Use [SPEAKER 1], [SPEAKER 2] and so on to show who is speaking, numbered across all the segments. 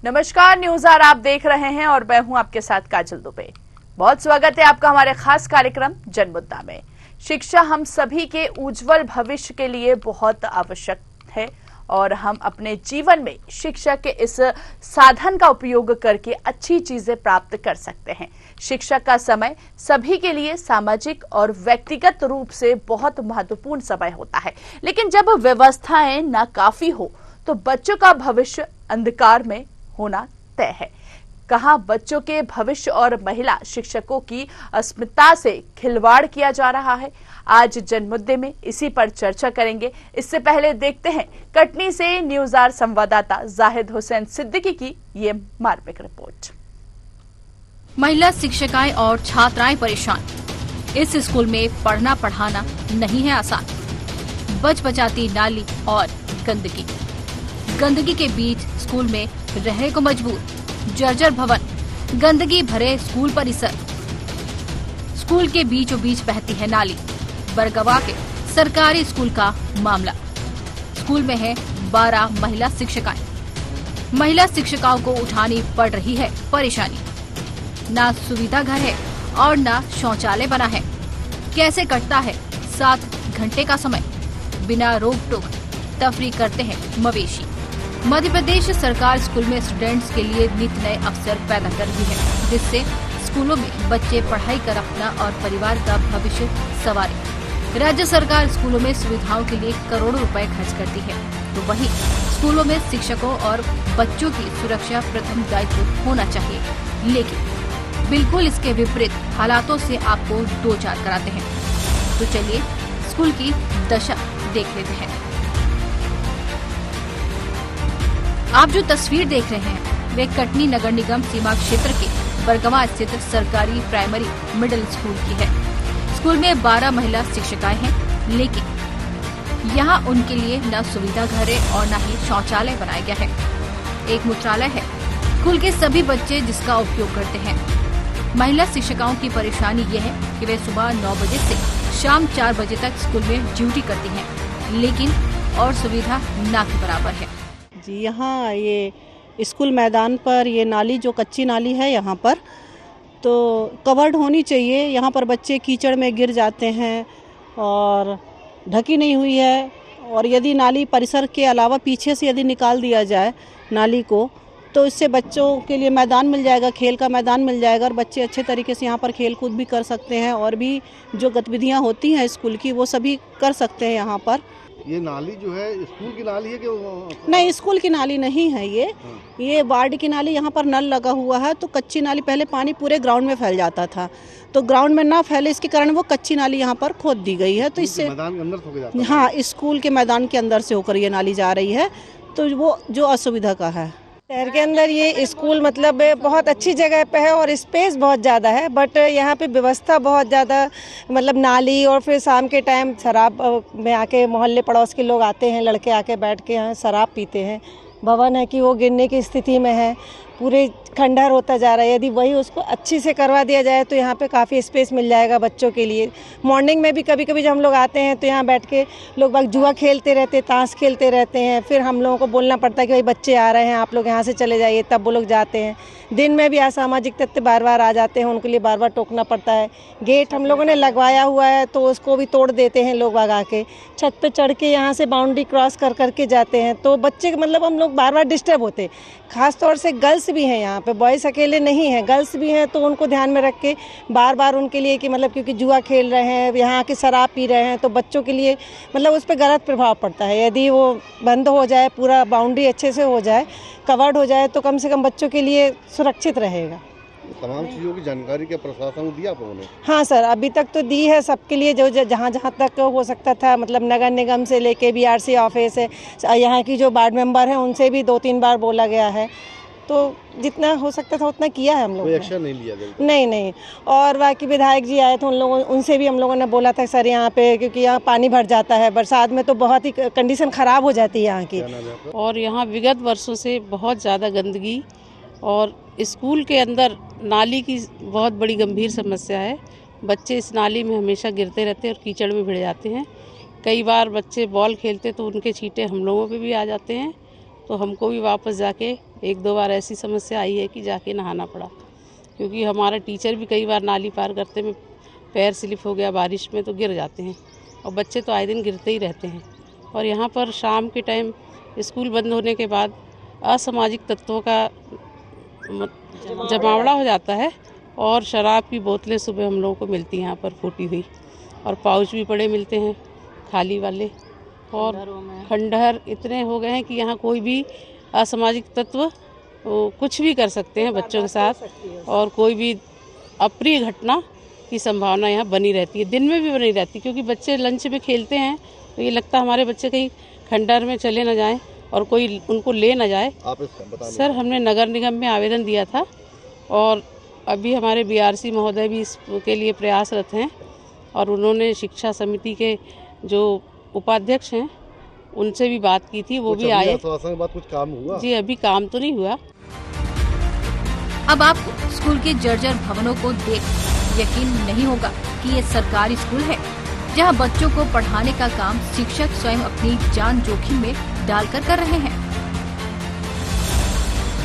[SPEAKER 1] नमस्कार, news are आप देख रहे हैं और मैं हूं आपके साथ काजल दुबे। बहुत स्वागत है आपका हमारे खास कार्यक्रम जनमुद्दा में। शिक्षा हम सभी के उज्जवल भविष्य के लिए बहुत आवश्यक है और हम अपने जीवन में शिक्षा के इस साधन का उपयोग करके अच्छी चीजें प्राप्त कर सकते हैं। शिक्षा का समय सभी के लिए सामाजिक और व्यक्तिगत रूप से बहुत महत्वपूर्ण समय होता है, लेकिन जब व्यवस्थाएं नाकाफी हो तो बच्चों का भविष्य अंधकार में होना तय है। कहां बच्चों के भविष्य और महिला शिक्षकों की अस्मिता से खिलवाड़ किया जा रहा है। आज जनमुद्दे में इसी पर चर्चा करेंगे। इससे पहले देखते हैं कटनी से न्यूज आर संवाददाता जाहिद हुसैन सिद्दीकी की ये मार्मिक रिपोर्ट।
[SPEAKER 2] महिला शिक्षिकाएं और छात्राएं परेशान। इस स्कूल में पढ़ना पढ़ाना नहीं है आसान। बचबचाती नाली और गंदगी के बीच स्कूल में रहने को मजबूर। जर्जर भवन, गंदगी भरे स्कूल परिसर। स्कूल के बीचों बीच बहती है नाली। बरगवा के सरकारी स्कूल का मामला। स्कूल में है 12 महिला शिक्षिकाएं। महिला शिक्षिकाओं को उठानी पड़ रही है परेशानी। ना सुविधा घर है और ना शौचालय बना है। कैसे कटता है 7 घंटे का समय? बिना रोक टोक तफरी करते हैं मवेशी। मध्य प्रदेश सरकार स्कूल में स्टूडेंट्स के लिए नित नए अवसर पैदा कर रही है, जिससे स्कूलों में बच्चे पढ़ाई कर अपना और परिवार का भविष्य संवारे। राज्य सरकार स्कूलों में सुविधाओं के लिए करोड़ों रुपए खर्च करती है, तो वहीं स्कूलों में शिक्षकों और बच्चों की सुरक्षा प्रथम दायित्व होना चाहिए। लेकिन बिल्कुल इसके विपरीत हालातों से आपको दो चार कराते हैं। तो चलिए स्कूल की दशा देख लेते हैं। आप जो तस्वीर देख रहे हैं वे कटनी नगर निगम सीमा क्षेत्र के बरगवा स्थित सरकारी प्राइमरी मिडिल स्कूल की है। स्कूल में 12 महिला शिक्षिकाएं हैं, लेकिन यहाँ उनके लिए न सुविधा घर है और न ही शौचालय बनाया गया है। एक मूत्रालय है। स्कूल के सभी बच्चे जिसका उपयोग करते हैं। महिला शिक्षिकाओं की परेशानी ये है कि वे सुबह 9 बजे से शाम 4 बजे तक स्कूल में ड्यूटी करती हैं, लेकिन और सुविधा न के बराबर है।
[SPEAKER 3] जी, यहाँ ये स्कूल मैदान पर ये नाली जो कच्ची नाली है यहाँ पर तो कवर्ड होनी चाहिए। यहाँ पर बच्चे कीचड़ में गिर जाते हैं और ढकी नहीं हुई है। और यदि नाली परिसर के अलावा पीछे से यदि निकाल दिया जाए नाली को तो इससे बच्चों के लिए मैदान मिल जाएगा, खेल का मैदान मिल जाएगा और बच्चे अच्छे तरीके से यहाँ पर खेल कूद भी कर सकते हैं और भी जो गतिविधियाँ होती हैं स्कूल की वो सभी कर सकते हैं यहाँ पर।
[SPEAKER 4] ये नाली जो है स्कूल की नाली है कि
[SPEAKER 3] नहीं, स्कूल की नाली नहीं है ये वार्ड की नाली। यहाँ पर नल लगा हुआ है तो कच्ची नाली, पहले पानी पूरे ग्राउंड में फैल जाता था तो ग्राउंड में ना फैले इसके कारण वो कच्ची नाली यहाँ पर खोद दी गई है। तो इससे
[SPEAKER 4] मैदान के अंदर से होकर जाता है।
[SPEAKER 3] हाँ, स्कूल के मैदान के अंदर से होकर ये नाली जा रही है तो वो जो असुविधा का है।
[SPEAKER 5] शहर के अंदर ये स्कूल मतलब बहुत अच्छी जगह पे है और स्पेस बहुत ज़्यादा है, बट यहाँ पे व्यवस्था बहुत ज़्यादा मतलब नाली और फिर शाम के टाइम शराब में आके मोहल्ले पड़ोस के लोग आते हैं, लड़के आके बैठ के यहाँ शराब पीते हैं। भवन है कि वो गिरने की स्थिति में है, पूरे खंडहर होता जा रहा है। यदि वही उसको अच्छी से करवा दिया जाए तो यहाँ पे काफ़ी स्पेस मिल जाएगा बच्चों के लिए। मॉर्निंग में भी कभी कभी जब हम लोग आते हैं तो यहाँ बैठ के लोग बाग जुआ खेलते रहते, ताश खेलते रहते हैं। फिर हम लोगों को बोलना पड़ता है कि भाई बच्चे आ रहे हैं, आप लोग यहाँ से चले जाइए, तब वो लोग जाते हैं। दिन में भी असामाजिक तत्व बार बार आ जाते हैं, उनके लिए बार बार टोकना पड़ता है। गेट हम लोगों ने लगवाया हुआ है तो उसको भी तोड़ देते हैं लोग बाग आके। छत पे चढ़ के यहाँ से बाउंड्री क्रॉस कर करके जाते हैं तो बच्चे मतलब हम लोग बार बार डिस्टर्ब होते हैं। खास तौर से गर्ल्स भी हैं यहाँ पे, बॉयज़ अकेले नहीं हैं, गर्ल्स भी हैं तो उनको ध्यान में रख के बार बार उनके लिए कि मतलब क्योंकि जुआ खेल रहे हैं, यहाँ आके शराब पी रहे हैं तो बच्चों के लिए मतलब उस पर गलत प्रभाव पड़ता है। यदि वो बंद हो जाए, पूरा बाउंड्री अच्छे से हो जाए, कवर्ड हो जाए तो कम से कम बच्चों के लिए सुरक्षित रहेगा।
[SPEAKER 4] तमाम चीज़ों की जानकारी क्या प्रशासन को दिया आप लोगों ने?
[SPEAKER 5] हाँ सर, अभी तक तो दी है सबके लिए, जो जहाँ जहाँ तक हो सकता था। मतलब नगर निगम से लेके BRC ऑफिस है, यहाँ की जो वार्ड मेंबर हैं उनसे भी 2-3 बार बोला गया है, तो जितना हो सकता था उतना किया है हम लोगों ने।
[SPEAKER 4] एक्शन नहीं लिया गया?
[SPEAKER 5] नहीं। और बाकी विधायक जी आए थे, उनसे भी हम लोगों ने बोला था सर यहाँ पे, क्योंकि यहाँ पानी भर जाता है, बरसात में तो बहुत ही कंडीशन ख़राब हो जाती है यहाँ की।
[SPEAKER 6] और यहाँ विगत वर्षों से बहुत ज़्यादा गंदगी और स्कूल के अंदर नाली की बहुत बड़ी गंभीर समस्या है। बच्चे इस नाली में हमेशा गिरते रहते हैं और कीचड़ में भिड़ जाते हैं। कई बार बच्चे बॉल खेलते तो उनके छींटे हम लोगों पे भी आ जाते हैं, तो हमको भी वापस जाके 1-2 बार ऐसी समस्या आई है कि जाके नहाना पड़ा, क्योंकि हमारा टीचर भी कई बार नाली पार करते में पैर स्लिप हो गया बारिश में तो गिर जाते हैं, और बच्चे तो आए दिन गिरते ही रहते हैं। और यहाँ पर शाम के टाइम स्कूल बंद होने के बाद असामाजिक तत्वों का जमावड़ा हो जाता है, और शराब की बोतलें सुबह हम लोगों को मिलती हैं यहाँ पर फूटी हुई, और पाउच भी पड़े मिलते हैं खाली वाले, और खंडहर इतने हो गए हैं कि यहाँ कोई भी असामाजिक तत्व कुछ भी कर सकते हैं बच्चों के साथ, और कोई भी अप्रिय घटना की संभावना यहाँ बनी रहती है, दिन में भी बनी रहती है, क्योंकि बच्चे लंच में खेलते हैं तो ये लगता है हमारे बच्चे कहीं खंडहर में चले न जाएं और कोई उनको ले न जाए। सर, हमने नगर निगम में आवेदन दिया था, और अभी हमारे बीआरसी महोदय भी इसके लिए प्रयासरत हैं, और उन्होंने शिक्षा समिति के जो उपाध्यक्ष हैं उनसे भी बात की थी, वो भी आए।
[SPEAKER 4] कुछ काम हुआ?
[SPEAKER 6] जी, अभी काम तो नहीं हुआ।
[SPEAKER 2] अब आपको स्कूल के जर्जर भवनों को देख यकीन नहीं होगा कि ये सरकारी स्कूल है, जहां बच्चों को पढ़ाने का काम शिक्षक स्वयं अपनी जान जोखिम में डालकर कर रहे हैं।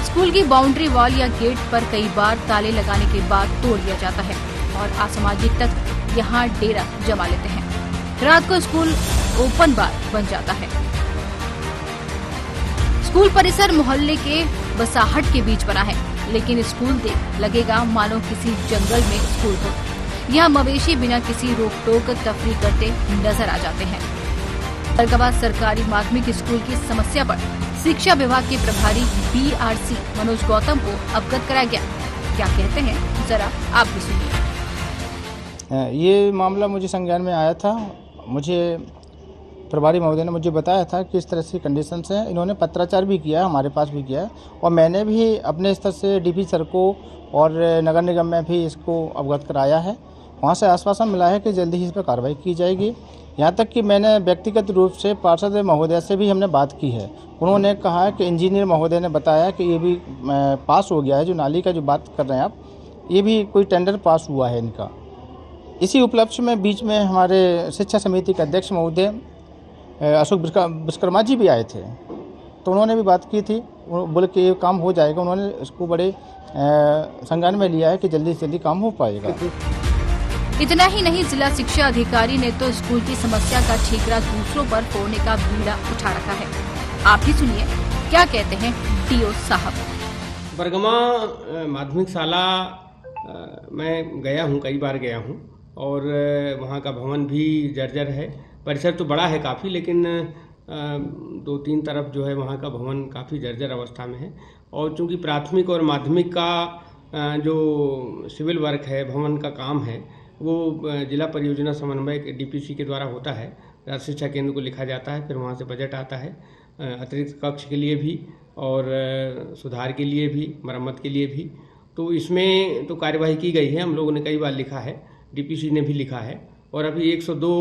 [SPEAKER 2] स्कूल की बाउंड्री वॉल या गेट पर कई बार ताले लगाने के बाद तोड़ दिया जाता है, और असामाजिक तत्व यहाँ डेरा जमा लेते हैं। रात को स्कूल ओपन बार बन जाता है। स्कूल परिसर मोहल्ले के बसाहट के बीच बना है, लेकिन स्कूल देख लगेगा मानो किसी जंगल में स्कूल हो। यहाँ मवेशी बिना किसी रोक टोक तफरी करते नजर आ जाते हैं। बरगवा सरकारी माध्यमिक स्कूल की समस्या पर शिक्षा विभाग के प्रभारी बीआरसी मनोज गौतम को अवगत कराया गया। क्या कहते हैं जरा आप भी सुनिए।
[SPEAKER 7] ये मामला मुझे संज्ञान में आया था। मुझे प्रभारी महोदय ने मुझे बताया था कि इस तरह से कंडीशंस हैं। इन्होंने पत्राचार भी किया, हमारे पास भी किया, और मैंने भी अपने स्तर से डीपी सर को और नगर निगम में भी इसको अवगत कराया है। वहाँ से आश्वासन मिला है कि जल्दी ही इस पर कार्रवाई की जाएगी। यहाँ तक कि मैंने व्यक्तिगत रूप से पार्षद महोदय से भी हमने बात की है। उन्होंने कहा कि इंजीनियर महोदय ने बताया कि ये भी पास हो गया है, जो नाली का जो बात कर रहे हैं आप, ये भी कोई टेंडर पास हुआ है इनका। इसी उपलक्ष्य में बीच में हमारे शिक्षा समिति के अध्यक्ष महोदय अशोक विश्वकर्मा जी भी आए थे, तो उन्होंने भी बात की थी। बोले कि ये काम हो जाएगा। उन्होंने इसको बड़े संज्ञान में लिया है कि जल्दी से जल्दी काम हो पाएगा।
[SPEAKER 2] इतना ही नहीं, जिला शिक्षा अधिकारी ने तो स्कूल की समस्या का ठीकरा दूसरों पर फोड़ने का बीड़ा उठा रखा है। आप ही सुनिए क्या कहते हैं डीओ साहब।
[SPEAKER 8] बरगवा माध्यमिक शाला मैं गया हूँ, कई बार गया हूँ, और वहाँ का भवन भी जर्जर है। परिसर तो बड़ा है काफ़ी, लेकिन 2-3 तरफ जो है वहाँ का भवन काफ़ी जर्जर अवस्था में है। और चूँकि प्राथमिक और माध्यमिक का जो सिविल वर्क है, भवन का काम है, वो जिला परियोजना समन्वय डीपीसी के द्वारा होता है। राज्य शिक्षा केंद्र को लिखा जाता है, फिर वहाँ से बजट आता है अतिरिक्त कक्ष के लिए भी और सुधार के लिए भी, मरम्मत के लिए भी। तो इसमें तो कार्यवाही की गई है, हम लोगों ने कई बार लिखा है, डीपीसी ने भी लिखा है, और अभी 102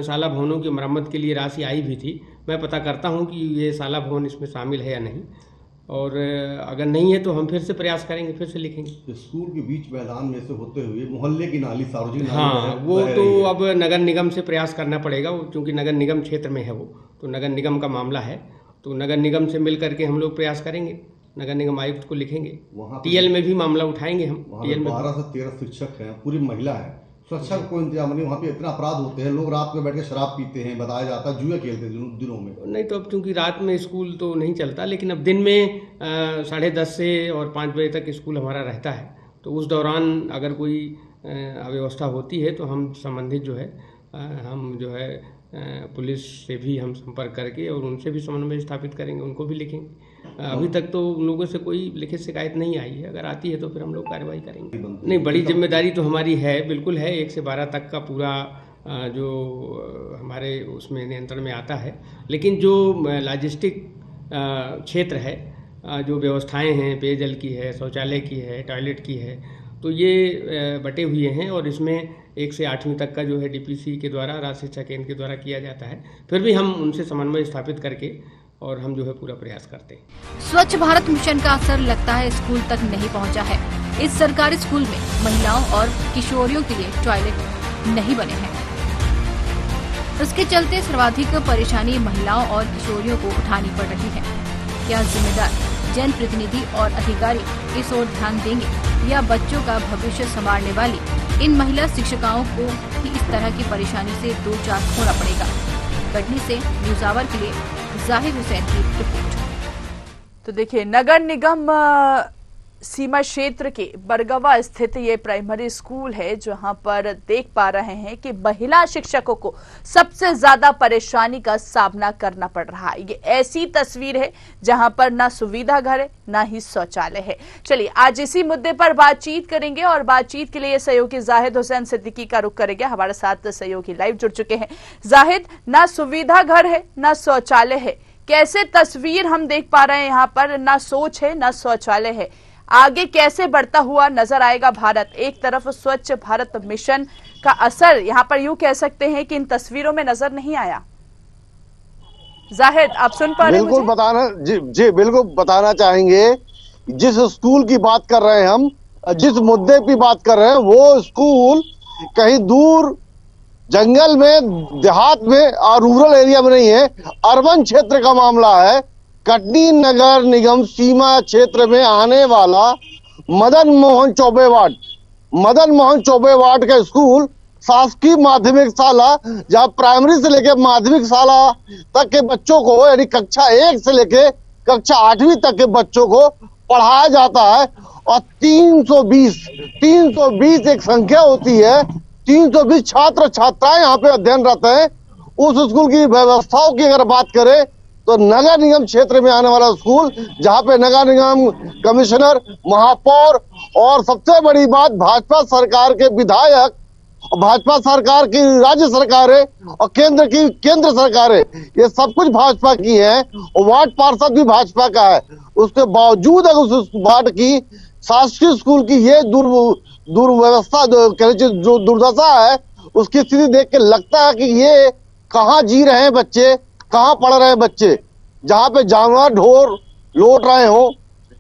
[SPEAKER 8] शाला भवनों की मरम्मत के लिए राशि आई भी थी। मैं पता करता हूं कि ये शाला भवन इसमें शामिल है या नहीं, और अगर नहीं है तो हम फिर से प्रयास करेंगे, फिर से लिखेंगे।
[SPEAKER 4] स्कूल के बीच मैदान में से होते हुए मोहल्ले की नाली, सार्वजनिक नाली,
[SPEAKER 8] हाँ, वो तो अब नगर निगम से प्रयास करना पड़ेगा, क्योंकि नगर निगम क्षेत्र में है वो, तो नगर निगम का मामला है। तो नगर निगम से मिल करके हम लोग प्रयास करेंगे, नगर निगम आयुक्त को लिखेंगे, टीएल में भी मामला उठाएंगे हम। टीएल में 12
[SPEAKER 4] से 13 शिक्षक हैं, पूरी महिला है, सुरक्षा का कोई इंतजाम नहीं। वहाँ पे इतना अपराध होते हैं, लोग रात में बैठ के शराब पीते हैं, बताया जाता है, जुए खेलते हैं दिनों में।
[SPEAKER 8] नहीं तो अब चूंकि रात में स्कूल तो नहीं चलता, लेकिन अब दिन में 10:30 से और 5 बजे तक स्कूल हमारा रहता है। तो उस दौरान अगर कोई अव्यवस्था होती है तो हम संबंधित जो है हम जो है पुलिस से भी हम संपर्क करके और उनसे भी समन्वय स्थापित करेंगे, उनको भी लिखेंगे। अभी तक तो उन लोगों से कोई लिखित शिकायत नहीं आई है, अगर आती है तो फिर हम लोग कार्रवाई करेंगे। नहीं, बड़ी जिम्मेदारी तो हमारी है, बिल्कुल है। 1 से 12 तक का पूरा जो हमारे उसमें नियंत्रण में आता है, लेकिन जो लॉजिस्टिक क्षेत्र है, जो व्यवस्थाएं हैं, पेयजल की है, शौचालय की है, टॉयलेट की है, तो ये बटे हुए हैं, और इसमें 1 से 8वीं तक का जो है डीपीसी के द्वारा, राज्य शिक्षा केंद्र के द्वारा किया जाता है। फिर भी हम उनसे समन्वय स्थापित करके और हम जो है पूरा प्रयास करते हैं।
[SPEAKER 2] स्वच्छ भारत मिशन का असर लगता है स्कूल तक नहीं पहुंचा है। इस सरकारी स्कूल में महिलाओं और किशोरियों के लिए टॉयलेट नहीं बने हैं। उसके चलते सर्वाधिक परेशानी महिलाओं और किशोरियों को उठानी पड़ रही है। क्या जिम्मेदार जनप्रतिनिधि और अधिकारी इस ओर ध्यान देंगे या बच्चों का भविष्य संवारने वाली इन महिला शिक्षिकाओं को भी इस तरह की परेशानी से दो चार होना पड़ेगा। कटनी से न्यूज़ आवर के लिए जाहिर हुसैन की रिपोर्ट।
[SPEAKER 1] तो देखिए, नगर निगम सीमा क्षेत्र के बरगवा स्थित ये प्राइमरी स्कूल है, जहां पर देख पा रहे हैं कि महिला शिक्षकों को सबसे ज्यादा परेशानी का सामना करना पड़ रहा है। ये ऐसी तस्वीर है जहां पर ना सुविधा घर है, ना ही शौचालय है। चलिए आज इसी मुद्दे पर बातचीत करेंगे और बातचीत के लिए सहयोगी जाहिद हुसैन सिद्दीकी का रुख करेंगे। हमारे साथ सहयोगी लाइव जुड़ चुके हैं। जाहिद, ना सुविधा घर है, ना शौचालय है, कैसे तस्वीर हम देख पा रहे हैं यहाँ पर? ना सोच है, ना शौचालय है। आगे कैसे बढ़ता हुआ नजर आएगा भारत? एक तरफ स्वच्छ भारत मिशन का असर यहाँ पर यूं कह सकते हैं कि इन तस्वीरों में नजर नहीं आया। जाहिद, आप सुन पा रहे हैं?
[SPEAKER 9] बिल्कुल बताना जी बिल्कुल बताना चाहेंगे। जिस स्कूल की बात कर रहे हैं हम, जिस मुद्दे की बात कर रहे हैं, वो स्कूल कहीं दूर जंगल में, देहात में और रूरल एरिया में नहीं है, अर्बन क्षेत्र का मामला है। कटनी नगर निगम सीमा क्षेत्र में आने वाला मदन मोहन चौबे वार्ड का स्कूल शासकीय माध्यमिक शाला, जहां प्राइमरी से लेकर माध्यमिक शाला तक के बच्चों को, यानी कक्षा 1 से लेकर कक्षा 8वीं तक के बच्चों को पढ़ाया जाता है। और 320 एक संख्या होती है, 320 छात्र छात्राएं यहाँ पे अध्ययनरत हैं। उस स्कूल की व्यवस्थाओं की अगर बात करें तो नगर निगम क्षेत्र में आने वाला स्कूल, जहां पे नगर निगम कमिश्नर, महापौर और सबसे बड़ी बात भाजपा सरकार के विधायक, भाजपा सरकार की राज्य सरकारें और केंद्र सरकारें, ये सब कुछ भाजपा की है और वार्ड पार्षद भी भाजपा का है। उसके बावजूद अगर उस वार्ड की शासकीय स्कूल की ये दुर्व्यवस्था, जो दुर्दशा है, उसकी स्थिति देख के लगता है कि ये कहाँ जी रहे हैं बच्चे, कहाँ पढ़ रहे हैं बच्चे। जहाँ पे जानवर ढोर लौट रहे हो,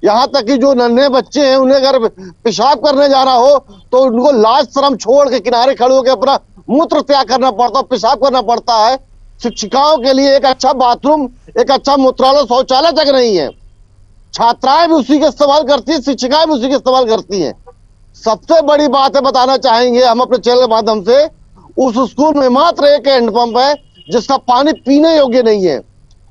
[SPEAKER 9] यहाँ तक कि जो नन्हे बच्चे हैं उन्हें अगर पेशाब करने जाना हो तो उनको लाज शर्म छोड़ के किनारे खड़े होकर अपना मूत्र त्याग करना पड़ता, पेशाब करना पड़ता है। शिक्षिकाओं के लिए एक अच्छा बाथरूम, एक अच्छा मूत्रालय, शौचालय तक नहीं है। छात्राएं भी उसी का इस्तेमाल करती है, शिक्षिकाएं भी उसी का इस्तेमाल करती हैं। सबसे बड़ी बात है, बताना चाहेंगे हम अपने चैनल के माध्यम से, उस स्कूल में मात्र एक हैंडपंप है जिसका पानी पीने योग्य नहीं है।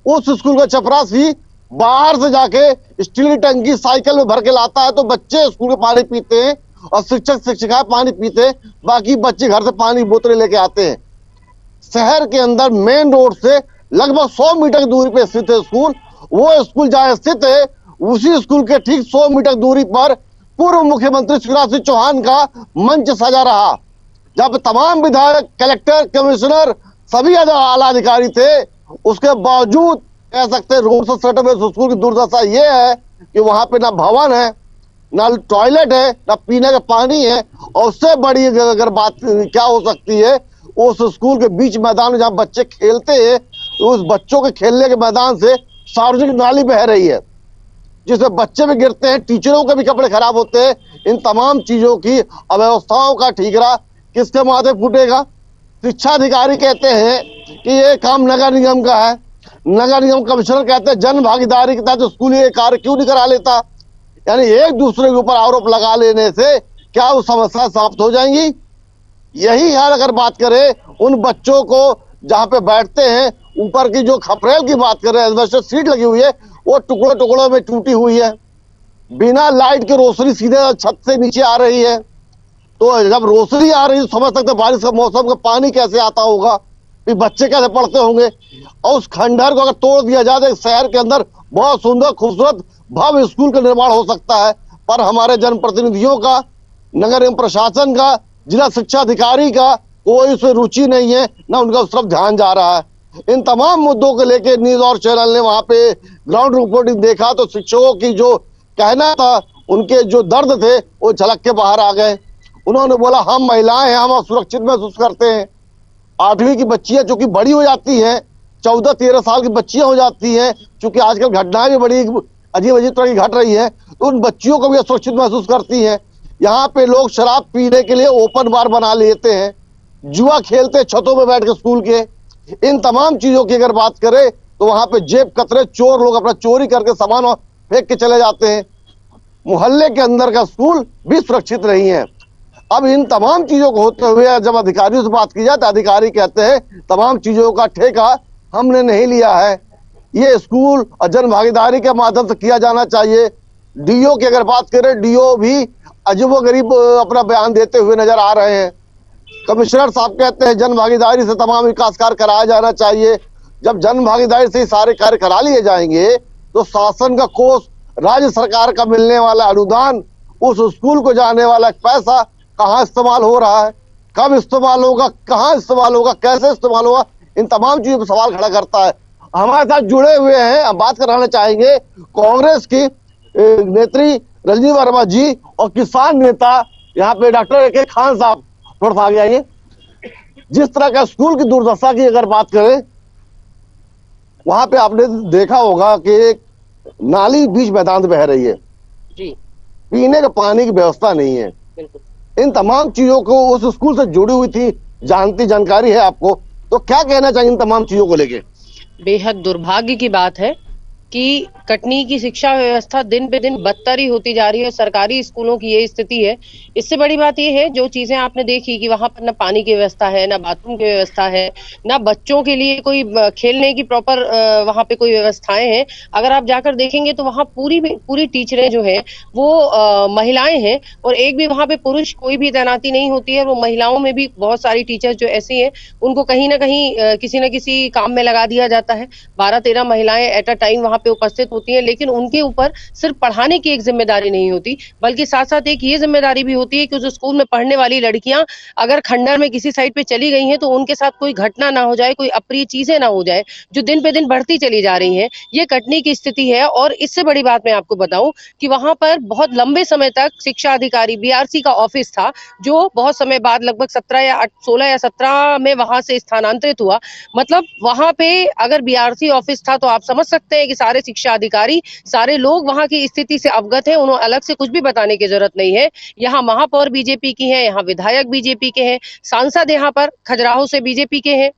[SPEAKER 9] उस स्कूल का चपरासी बाहर से जाके स्टील की टंकी साइकिल में भर के लाता है तो बच्चे स्कूल में पानी पीते हैं और शिक्षक शिक्षिकाएं पानी पीते हैं, बाकी बच्चे घर से पानी बोतलें लेके आते हैं। शहर के अंदर मेन रोड से लगभग 100 मीटर की दूरी पे स्थित है स्कूल। वो स्कूल जहाँ स्थित है, उसी स्कूल के ठीक 100 मीटर दूरी पर पूर्व मुख्यमंत्री शिवराज सिंह चौहान का मंच सजा रहा, जहाँ पे तमाम विधायक, कलेक्टर, कमिश्नर, सभी आला अधिकारी थे। उसके बावजूद कह सकते हैं रोड से सटे हुए स्कूल की दुर्दशा ये है कि वहां पे ना भवन है, ना टॉयलेट है, ना पीने का पानी है। और उससे बड़ी अगर बात क्या हो सकती है, उस स्कूल के बीच मैदान में जहाँ बच्चे खेलते हैं, तो उस बच्चों के खेलने के मैदान से सार्वजनिक नाली बह रही है, जिसमें बच्चे भी गिरते हैं, टीचरों के भी कपड़े खराब होते हैं। इन तमाम चीजों की अव्यवस्थाओं का ठीकरा किसके माथे फूटेगा? शिक्षा अधिकारी कहते हैं कि ये काम नगर निगम का है। नगर निगम कमिश्नर कहते हैं जन भागीदारी के तहत स्कूल ये कार्य क्यों नहीं करा लेता। यानी एक दूसरे के ऊपर आरोप लगा लेने से क्या वो समस्या समाप्त हो जाएंगी? यही हाल अगर बात करें उन बच्चों को जहाँ पे बैठते हैं, ऊपर की जो खपरेल की बात करें, एस्बेस्टस सीट लगी हुई है, वो टुकड़ों टुकड़ों में टूटी हुई है, बिना लाइट की रोशनी सीधे छत से नीचे आ रही है। तो जब रोशनी आ रही है समझ सकते बारिश का मौसम का पानी कैसे आता होगा, फिर बच्चे कैसे पढ़ते होंगे। और उस खंडहर को अगर तोड़ दिया जाए तो शहर के अंदर बहुत सुंदर खूबसूरत भव्य स्कूल का निर्माण हो सकता है। पर हमारे जनप्रतिनिधियों का, नगर एवं प्रशासन का, जिला शिक्षा अधिकारी का कोई उसमें रुचि नहीं है, ना उनका उस तरफ ध्यान जा रहा है। इन तमाम मुद्दों को लेकर न्यूज और चैनल ने वहां पे ग्राउंड रिपोर्टिंग देखा तो शिक्षकों की जो कहना था, उनके जो दर्द थे वो झलक के बाहर आ गए। उन्होंने बोला हम महिलाएं हैं, हम सुरक्षित महसूस करते हैं। 8वीं की बच्चियां चूंकि बड़ी हो जाती हैं, 14-13 साल की बच्चियां हो जाती हैं, चूंकि आजकल घटनाएं भी बड़ी अजीब अजीब तरह की घट रही है, तो उन बच्चियों को भी असुरक्षित महसूस करती हैं। यहाँ पे लोग शराब पीने के लिए ओपन बार बना लेते हैं, जुआ खेलते हैं छतों में बैठ के स्कूल के। इन तमाम चीजों की अगर बात करें तो वहां पे जेब कतरे चोर लोग अपना चोरी करके सामान फेंक के चले जाते हैं। मोहल्ले के अंदर का स्कूल भी सुरक्षित नहीं है। अब इन तमाम चीजों को होते हुए जब अधिकारियों से बात की जाए तो अधिकारी कहते हैं तमाम चीजों का ठेका हमने नहीं लिया है, ये स्कूल और जन भागीदारी के माध्यम से किया जाना चाहिए। डीओ की अगर बात करें, डीओ भी अजीबोगरीब अपना बयान देते हुए नजर आ रहे हैं। कमिश्नर साहब कहते हैं जन भागीदारी से तमाम विकास कार्य कराया जाना चाहिए। जब जन भागीदारी से सारे कार्य करा लिए जाएंगे तो शासन का कोष, राज्य सरकार का मिलने वाला अनुदान, उस स्कूल को जाने वाला पैसा कहाँ इस्तेमाल हो रहा है, कब इस्तेमाल होगा, कहाँ इस्तेमाल होगा, कैसे इस्तेमाल होगा, इन तमाम चीजों पर सवाल खड़ा करता है। हमारे साथ जुड़े हुए हैं, हम बात कराना चाहेंगे कांग्रेस की नेत्री रजनी वर्मा जी और किसान नेता यहाँ पे डॉक्टर ए.के. खान साहब, थोड़ा सा आगे आइए। जिस तरह का स्कूल की दुर्दशा की अगर बात करें, वहां पे आपने देखा होगा कि एक नाली बीच मैदान बह रही है
[SPEAKER 10] जी,
[SPEAKER 9] पीने का पानी की व्यवस्था नहीं है। इन तमाम चीजों को उस स्कूल से जुड़ी हुई थी, जानकारी है आपको, तो क्या कहना चाहिए इन तमाम चीजों को लेके?
[SPEAKER 10] बेहद दुर्भाग्य की बात है कि कटनी की शिक्षा व्यवस्था दिन पे दिन बदतर ही होती जा रही है। सरकारी स्कूलों की ये स्थिति है। इससे बड़ी बात ये है, जो चीजें आपने देखी कि वहां पर न पानी की व्यवस्था है, न बाथरूम की व्यवस्था है, न बच्चों के लिए कोई खेलने की प्रॉपर वहां पे कोई व्यवस्थाएं हैं। अगर आप जाकर देखेंगे तो वहां पूरी टीचरें जो है वो महिलाएं हैं और एक भी वहां पे पुरुष कोई भी तैनाती नहीं होती है। वो महिलाओं में भी बहुत सारी टीचर्स जो ऐसी हैं, उनको कहीं ना कहीं किसी न किसी काम में लगा दिया जाता है। 12-13 महिलाएं एट अ टाइम वहां पे उपस्थित होती हैं, लेकिन उनके ऊपर सिर्फ पढ़ाने की एक जिम्मेदारी नहीं होती, बल्कि साथ साथ एक ये जिम्मेदारी भी होती है कि उस स्कूल में पढ़ने वाली लड़कियां अगर खंडर में किसी साइड पे चली गई हैं तो उनके साथ कोई घटना ना हो जाए, कोई अप्रिय चीजें ना हो जाए, जो दिन पे दिन बढ़ती चली जा रही हैं। ये कटनी की स्थिति है। और इससे बड़ी बात मैं आपको बताऊं कि वहां पर बहुत लंबे समय तक शिक्षा अधिकारी बीआरसी का ऑफिस था, जो बहुत समय बाद लगभग 16 या 17 में वहां से स्थानांतरित हुआ। मतलब वहां पे अगर बीआरसी ऑफिस था तो आप समझ सकते हैं कि सारे शिक्षा अधिकारी, सारे लोग वहां की स्थिति से अवगत हैं, उन्हें अलग से कुछ भी बताने की जरूरत नहीं है। यहाँ महापौर बीजेपी की है, यहाँ विधायक बीजेपी के हैं, सांसद यहाँ पर खजुराहो से बीजेपी के हैं,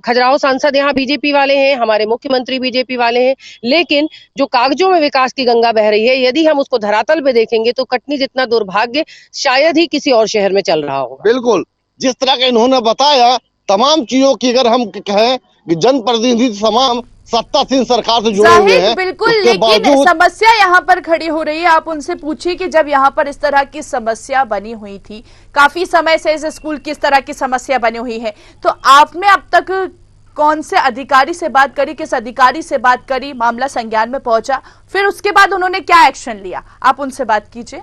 [SPEAKER 10] खजुराहो सांसद यहाँ बीजेपी वाले हैं, हमारे मुख्यमंत्री बीजेपी वाले हैं। लेकिन जो कागजों में विकास की गंगा बह रही है, यदि हम उसको धरातल पे देखेंगे तो कटनी जितना दुर्भाग्य शायद ही किसी और शहर में चल रहा होगा।
[SPEAKER 9] बिल्कुल, जिस तरह का इन्होंने बताया तमाम चीजों की अगर हम कहें कि जनप्रतिनिधि तमाम सत्तासीन सरकार से जुड़े हुए हैं,
[SPEAKER 1] बिल्कुल, लेकिन समस्या यहाँ पर खड़ी हो रही है। आप उनसे पूछिए कि जब यहाँ पर इस तरह की समस्या बनी हुई थी, काफी समय से इस स्कूल की इस तरह की समस्या बनी हुई है, तो आपने अब तक कौन से अधिकारी से बात करी, किस अधिकारी से बात करी, मामला संज्ञान में पहुंचा, फिर उसके बाद उन्होंने क्या एक्शन लिया, आप उनसे बात कीजिए।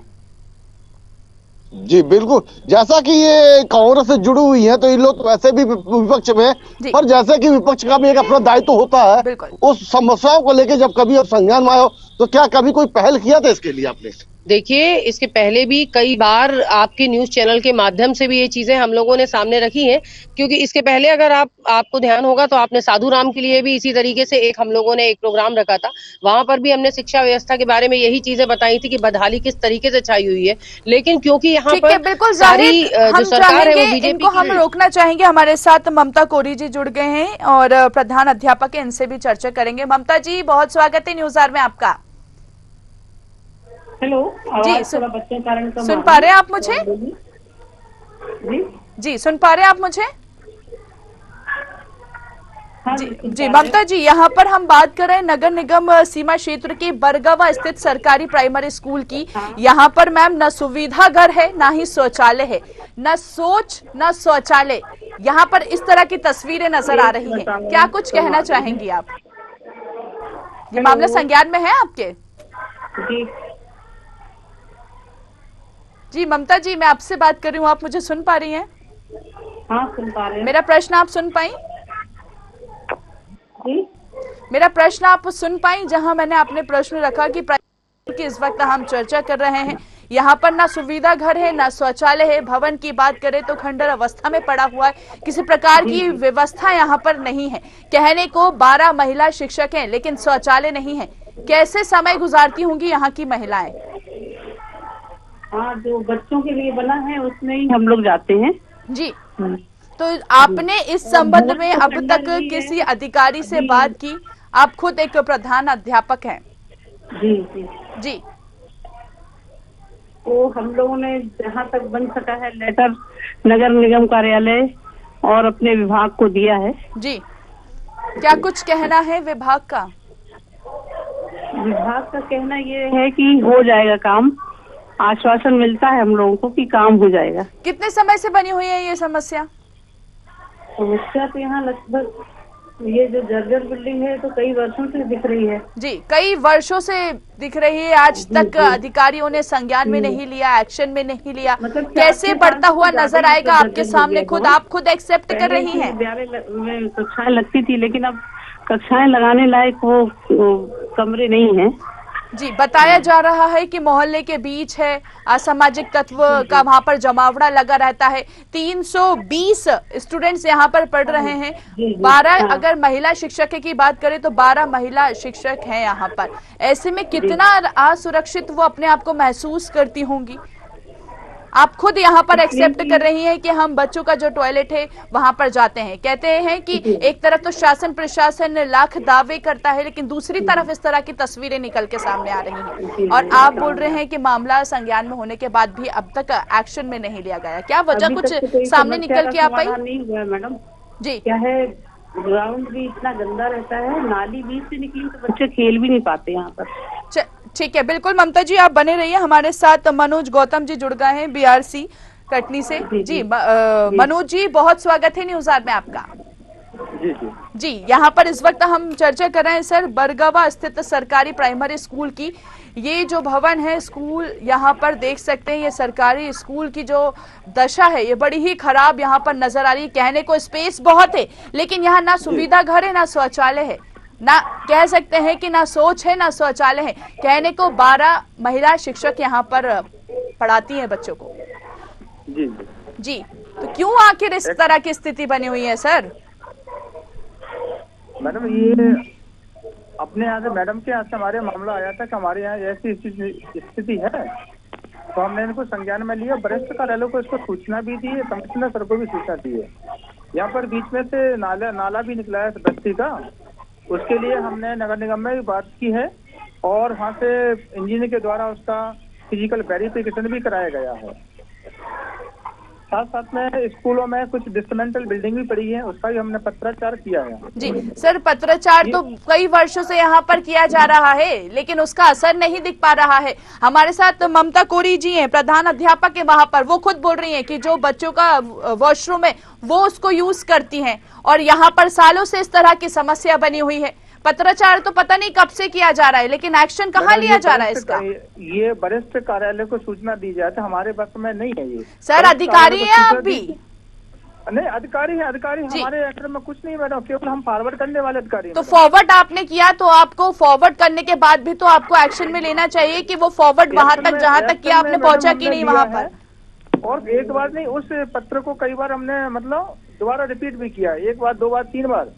[SPEAKER 9] जी बिल्कुल, जैसा कि ये कांग्रेस से जुड़ी हुई है तो इन लोग तो वैसे भी विपक्ष में, पर जैसे कि विपक्ष का भी एक अपना दायित्व होता है, उस समस्याओं को लेके जब कभी और संज्ञान में आयो तो क्या कभी कोई पहल किया था इसके लिए आपने?
[SPEAKER 10] देखिए, इसके पहले भी कई बार आपके न्यूज चैनल के माध्यम से भी ये चीजें हम लोगों ने सामने रखी हैं, क्योंकि इसके पहले अगर आपको ध्यान होगा तो आपने साधु राम के लिए भी इसी तरीके से हम लोगों ने एक प्रोग्राम रखा था। वहां पर भी हमने शिक्षा व्यवस्था के बारे में यही चीजें बताई थी कि बदहाली किस तरीके से छाई हुई है। लेकिन क्योंकि यहाँ पर सारी जो सरकार है वो बीजेपी की,
[SPEAKER 1] हम रोकना चाहेंगे। हमारे साथ ममता कोरी जी जुड़ गए हैं और प्रधान अध्यापक है, इनसे भी चर्चा करेंगे। ममता जी, बहुत स्वागत है न्यूज आवर में आपका।
[SPEAKER 11] हेलो
[SPEAKER 1] जी, सुन पा रहे हैं आप मुझे? जी सुन पा रहे हैं आप मुझे?
[SPEAKER 11] हाँ,
[SPEAKER 1] जी ममता जी, यहाँ पर हम बात कर रहे हैं नगर निगम सीमा क्षेत्र के बरगवा स्थित सरकारी प्राइमरी स्कूल की। यहाँ पर मैम न सुविधा घर है, ना ही शौचालय है, न सोच न शौचालय। यहाँ पर इस तरह की तस्वीरें नजर आ रही हैं, क्या कुछ कहना चाहेंगी आप? ये मामला संज्ञान में है आपके? जी ममता जी, मैं आपसे बात कर रही हूँ, आप मुझे सुन पा रही हैं?
[SPEAKER 11] हाँ, सुन पा रहे हैं।
[SPEAKER 1] मेरा प्रश्न आप सुन पाई? मेरा प्रश्न आप सुन पाई? जहां मैंने अपने प्रश्न रखा कि की इस वक्त हम चर्चा कर रहे हैं, यहाँ पर ना सुविधा घर है, ना शौचालय है। भवन की बात करें तो खंडर अवस्था में पड़ा हुआ है, किसी प्रकार की व्यवस्था यहाँ पर नहीं है। कहने को 12 महिला शिक्षक हैं, लेकिन शौचालय नहीं है। कैसे समय गुजारती होंगी यहाँ की महिलाएं?
[SPEAKER 11] हाँ, जो बच्चों के लिए बना है उसमें ही हम लोग जाते हैं।
[SPEAKER 1] जी, तो आपने इस संबंध में अब तक किसी अधिकारी से बात की? आप खुद एक प्रधान अध्यापक हैं।
[SPEAKER 11] जी जी
[SPEAKER 1] जी
[SPEAKER 11] तो हम लोगों ने जहाँ तक बन सका है लेटर नगर निगम कार्यालय और अपने विभाग को दिया है।
[SPEAKER 1] जी, क्या कुछ कहना है विभाग का?
[SPEAKER 11] विभाग का कहना ये है कि हो जाएगा काम, आश्वासन मिलता है हम लोगों को कि काम हो जाएगा।
[SPEAKER 1] कितने समय से बनी हुई है ये समस्या?
[SPEAKER 11] समस्या तो यहाँ लगभग ये जो जर्जर बिल्डिंग है तो कई वर्षों से दिख रही है।
[SPEAKER 1] जी, कई वर्षों से दिख रही है। आज तक अधिकारियों ने संज्ञान में नहीं लिया, एक्शन में नहीं लिया।
[SPEAKER 11] मतलब
[SPEAKER 1] कैसे बढ़ता हुआ नजर आएगा आपके सामने? खुद आप खुद एक्सेप्ट कर रही हैं।
[SPEAKER 11] में कक्षाएं लगती थी लेकिन अब कक्षाएं लगाने लायक वो कमरे नहीं है।
[SPEAKER 1] जी, बताया जा रहा है कि मोहल्ले के बीच है, असामाजिक तत्व का वहाँ पर जमावड़ा लगा रहता है। 320 स्टूडेंट्स यहाँ पर पढ़ रहे हैं। 12 अगर महिला शिक्षक की बात करें तो 12 महिला शिक्षक हैं यहाँ पर। ऐसे में कितना असुरक्षित वो अपने आप को महसूस करती होंगी। आप खुद यहाँ पर एक्सेप्ट कर रही हैं कि हम बच्चों का जो टॉयलेट है वहां पर जाते हैं। कहते हैं कि एक तरफ तो शासन प्रशासन लाख दावे करता है लेकिन दूसरी तरफ इस तरह की तस्वीरें निकल के सामने आ रही हैं और आप बोल रहे हैं कि मामला संज्ञान में होने के बाद भी अब तक एक्शन में नहीं लिया गया। क्या वजह कुछ सामने निकल के आ पाई?
[SPEAKER 11] नहीं हुआ मैडम
[SPEAKER 1] जी,
[SPEAKER 11] क्या है, ग्राउंड भी इतना गंदा रहता है, नाली बीच से निकली तो बच्चे खेल भी नहीं पाते यहाँ पर।
[SPEAKER 1] ठीक है, बिल्कुल ममता जी आप बने रहिए हमारे साथ। मनोज गौतम जी जुड़ गए हैं बीआरसी कटनी से। जी मनोज जी, बहुत स्वागत है न्यूज आर में आपका। जी, यहाँ पर इस वक्त हम चर्चा कर रहे हैं सर बरगवा स्थित सरकारी प्राइमरी स्कूल की। ये जो भवन है स्कूल, यहाँ पर देख सकते हैं ये सरकारी स्कूल की जो दशा है ये बड़ी ही खराब यहाँ पर नजर आ रही है। कहने को स्पेस बहुत है लेकिन यहाँ ना सुविधा घर है, ना शौचालय है, ना कह सकते हैं कि ना सोच है ना शौचालय है। कहने को 12 महिला शिक्षक यहाँ पर पढ़ाती हैं बच्चों को।
[SPEAKER 12] जी
[SPEAKER 1] जी, तो क्यों आखिर इस तरह की स्थिति बनी हुई है सर?
[SPEAKER 12] मैडम ये अपने यहाँ से मैडम के यहाँ से हमारे मामला आया था कि हमारे यहाँ ऐसी स्थिति है तो हमने इनको संज्ञान में लिया। वरिष्ठ कार्यालय को इसको सूचना भी दी है, कमिश्नर सर को भी सूचना दी है। यहाँ पर बीच में से नाला भी निकला है बस्ती का, उसके लिए हमने नगर निगम में भी बात की है और वहाँ से इंजीनियर के द्वारा उसका फिजिकल वेरिफिकेशन भी कराया गया है। साथ साथ में स्कूलों में कुछ डिस्मेंटल बिल्डिंग भी पड़ी है, उसका भी हमने पत्राचार किया है।
[SPEAKER 1] जी सर, पत्राचार तो कई वर्षों से यहाँ पर किया जा रहा है लेकिन उसका असर नहीं दिख पा रहा है। हमारे साथ ममता कोरी जी हैं, प्रधान अध्यापक है वहाँ पर। वो खुद बोल रही हैं कि जो बच्चों का वॉशरूम है वो उसको यूज करती हैं और यहाँ पर सालों से इस तरह की समस्या बनी हुई है। पत्राचार तो पता नहीं कब से किया जा रहा है लेकिन एक्शन कहाँ लिया जा रहा है इसका?
[SPEAKER 12] ये वरिष्ठ कार्यालय को सूचना दी जाए तो हमारे बस में नहीं है ये।
[SPEAKER 1] सर अधिकारी है आप भी?
[SPEAKER 12] नहीं, अधिकारी है, अधिकारी हमारे अंडर में कुछ नहीं मैडम, केवल हम फॉरवर्ड करने वाले अधिकारी।
[SPEAKER 1] तो फॉरवर्ड आपने किया तो आपको फॉरवर्ड करने के बाद भी तो आपको एक्शन में लेना चाहिए कि वो फॉरवर्ड वहाँ तक जहाँ तक किया आपने पहुँचा कि नहीं वहाँ पर।
[SPEAKER 12] और एक बार नहीं, उस पत्र को कई बार हमने मतलब दोबारा रिपीट भी किया, 1 बार 2 बार 3 बार।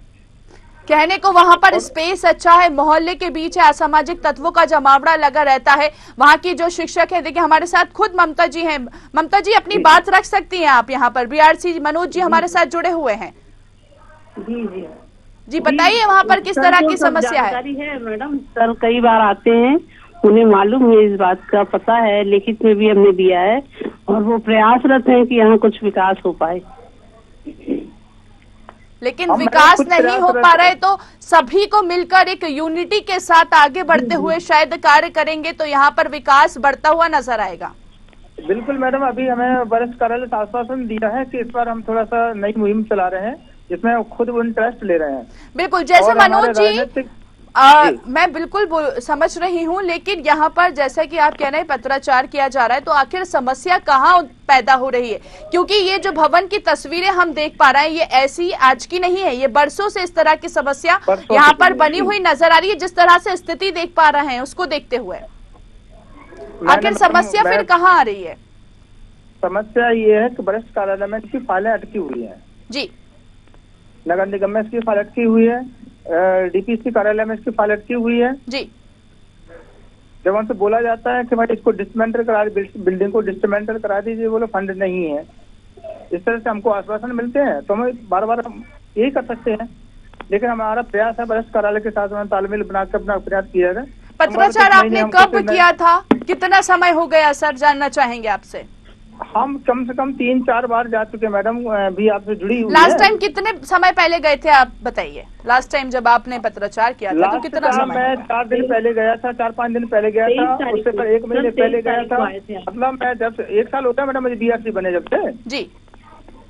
[SPEAKER 1] कहने को वहाँ पर स्पेस अच्छा है, मोहल्ले के बीच है, असामाजिक तत्वों का जमावड़ा लगा रहता है। वहाँ की जो शिक्षक है, देखिए हमारे साथ खुद ममता जी हैं। ममता जी अपनी बात रख सकती हैं आप यहाँ पर। बीआरसी मनोज जी हमारे साथ जुड़े हुए हैं। जी बताइए वहाँ पर किस तरह की समस्या है?
[SPEAKER 11] मैडम सर कई बार आते हैं, उन्हें मालूम है, इस बात का पता है, लिखित में भी हमने दिया है और वो प्रयासरत है कि यहाँ कुछ विकास हो पाए।
[SPEAKER 1] लेकिन विकास नहीं हो पा रहे तो सभी को मिलकर एक यूनिटी के साथ आगे बढ़ते हुए शायद कार्य करेंगे तो यहाँ पर विकास बढ़ता हुआ नजर आएगा।
[SPEAKER 12] बिल्कुल मैडम, अभी हमें वरिष्ठ कार्यालय से आश्वासन दिया है कि इस बार हम थोड़ा सा नई मुहिम चला रहे हैं जिसमें खुद इंटरेस्ट ले रहे हैं।
[SPEAKER 1] बिल्कुल, जैसे मनोज जी मैं बिल्कुल समझ रही हूँ लेकिन यहाँ पर जैसा कि आप कह रहे हैं पत्राचार किया जा रहा है तो आखिर समस्या कहाँ पैदा हो रही है? क्योंकि ये जो भवन की तस्वीरें हम देख पा रहे हैं ये ऐसी आज की नहीं है, ये बरसों से इस तरह की समस्या यहाँ पर बनी हुई नजर आ रही है। जिस तरह से स्थिति देख पा रहे हैं उसको देखते हुए आखिर समस्या फिर कहाँ आ रही है?
[SPEAKER 12] समस्या ये है कि वरिष्ठ कार्यालय में इसकी फाइलें अटकी हुई है।
[SPEAKER 1] जी,
[SPEAKER 12] नगर निगम में इसकी फाइल अटकी हुई है, डीपीसी कार्यालय में इसकी फाइल अटकी हुई है।
[SPEAKER 1] जी,
[SPEAKER 12] जब उनसे बोला जाता है कि भाई इसको डिसमेंटल करा, बिल्डिंग को डिसमेंटल करा दीजिए, बोलो फंड नहीं है। इस तरह से हमको आश्वासन मिलते हैं तो हम बार बार यही कर सकते हैं लेकिन हमारा प्रयास है वरिष्ठ कार्यालय के साथ में तालमेल बनाकर अपना प्रयास किया है
[SPEAKER 1] पत्राचार आपने कब किया था, कितना समय हो गया सर, जानना चाहेंगे आपसे।
[SPEAKER 12] हम कम से कम 3-4 बार जा चुके मैडम, भी आपसे जुड़ी हुई
[SPEAKER 1] लास्ट टाइम कितने समय पहले गए थे आप बताइए? लास्ट टाइम जब आपने पत्राचार किया था तो कितना समय?
[SPEAKER 12] मैं 4 दिन पहले गया था, 4-5 दिन पहले गया था, उससे 1 महीने पहले गया था। मतलब मैं जब 1 साल होता है मैडम मुझे BRC बने जब से जी,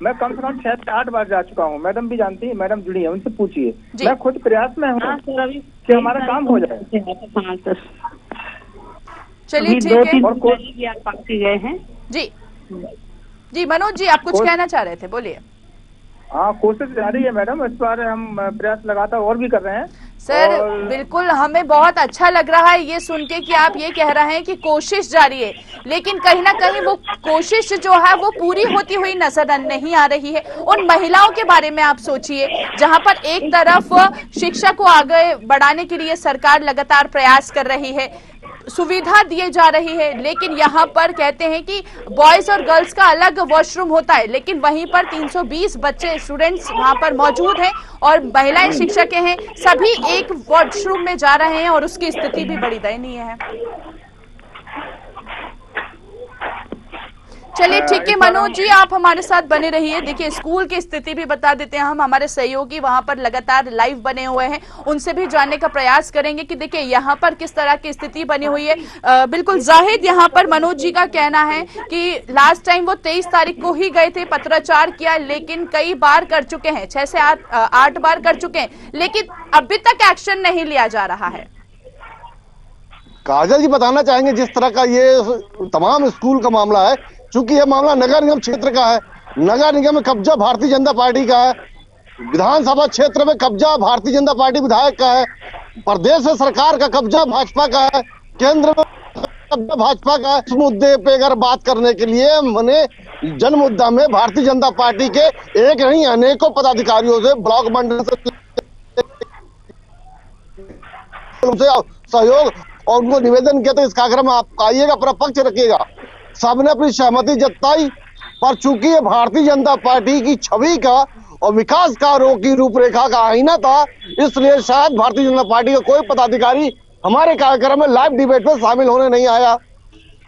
[SPEAKER 12] मैं कम से कम 6 से 8 बार जा चुका हूँ। मैडम भी जानती है, मैडम जुड़ी है, उनसे पूछिए। मैं खुद प्रयास में हूँ कि हमारा काम हो जाए।
[SPEAKER 1] चलिए ठीक है।
[SPEAKER 11] और पार्टी गए हैं
[SPEAKER 1] जी मनोज जी, आप कुछ कहना चाह रहे थे, बोलिए।
[SPEAKER 12] हाँ, कोशिश जारी है मैडम, इस बार हम प्रयास लगातार और भी कर रहे हैं
[SPEAKER 1] सर। बिल्कुल, हमें बहुत अच्छा लग रहा है ये सुन के कि आप ये कह रहे हैं कि कोशिश जारी है, लेकिन कहीं ना कहीं वो कोशिश जो है वो पूरी होती हुई नजर नहीं आ रही है। उन महिलाओं के बारे में आप सोचिए, जहां पर एक तरफ शिक्षा को आगे बढ़ाने के लिए सरकार लगातार प्रयास कर रही है, सुविधा दिए जा रही है, लेकिन यहाँ पर कहते हैं कि बॉयज और गर्ल्स का अलग वॉशरूम होता है, लेकिन वहीं पर 320 बच्चे स्टूडेंट्स वहाँ पर मौजूद हैं और महिलाएं शिक्षकें हैं, सभी एक वॉशरूम में जा रहे हैं और उसकी स्थिति भी बड़ी दयनीय है। चलिए ठीक है मनोज जी, आप हमारे साथ बने रहिए। देखिए, स्कूल की स्थिति भी बता देते हैं हम, हमारे सहयोगी वहां पर लगातार लाइव बने हुए हैं, उनसे भी जानने का प्रयास करेंगे कि देखिए यहाँ पर किस तरह की स्थिति बनी हुई है। बिल्कुल जाहिद, यहाँ पर मनोज जी का कहना है कि लास्ट टाइम वो 23 तारीख को ही गए थे, पत्राचार किया, लेकिन कई बार कर चुके हैं, 6 से 8 बार कर चुके हैं, लेकिन अभी तक एक्शन नहीं लिया जा रहा है।
[SPEAKER 9] काजल जी बताना चाहेंगे, जिस तरह का ये तमाम स्कूल का मामला है, चूंकि यह मामला नगर निगम क्षेत्र का है, नगर निगम में कब्जा भारतीय जनता पार्टी का है, विधानसभा क्षेत्र में कब्जा भारतीय जनता पार्टी विधायक का है, प्रदेश में सरकार का कब्जा भाजपा का है, केंद्र में कब्जा भाजपा का है। इस मुद्दे पे अगर बात करने के लिए मैंने जन मुद्दा में भारतीय जनता पार्टी के एक नहीं अनेकों पदाधिकारियों से, ब्लॉक मंडल से सहयोग और उनको निवेदन किया था, इस कार्यक्रम में आप आइएगा, अपना पक्ष रखिएगा। सबने अपनी सहमति जताई, पर चूंकि ये भारतीय जनता पार्टी की छवि का और विकास कार्यों की रूपरेखा का आईना था, इसलिए शायद भारतीय जनता पार्टी का कोई पदाधिकारी हमारे कार्यक्रम में लाइव डिबेट में शामिल होने नहीं आया,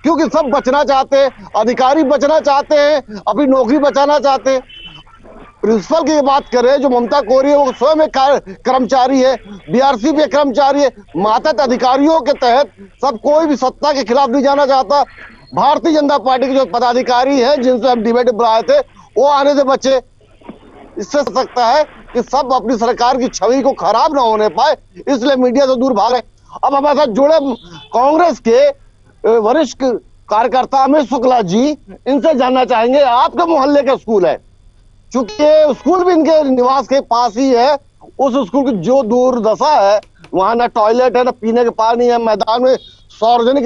[SPEAKER 9] क्योंकि सब बचना चाहते हैं, अधिकारी बचना चाहते हैं, अपनी नौकरी बचाना चाहते हैं। प्रिंसिपल की बात करें, जो ममता कोरी है वो स्वयं एक कर्मचारी है, BRC भी कर्मचारी है, मातहत अधिकारियों के तहत सब कोई भी सत्ता के खिलाफ नहीं जाना चाहता। भारतीय जनता पार्टी के जो पदाधिकारी हैं जिनसे हम डिबेट बुलाए थे, वो आने से बचे। इससे सकता है कि सब अपनी सरकार की छवि को खराब ना होने पाए, इसलिए मीडिया से दूर भागे। अब हमारे साथ जुड़े कांग्रेस के वरिष्ठ कार्यकर्ता अमित शुक्ला जी, इनसे जानना चाहेंगे, आपके मोहल्ले का स्कूल है, चूंकि स्कूल भी इनके निवास के पास ही है, उस स्कूल की जो दुर्दशा है, वहां ना टॉयलेट है, ना पीने का पानी है, मैदान में सार्वजनिक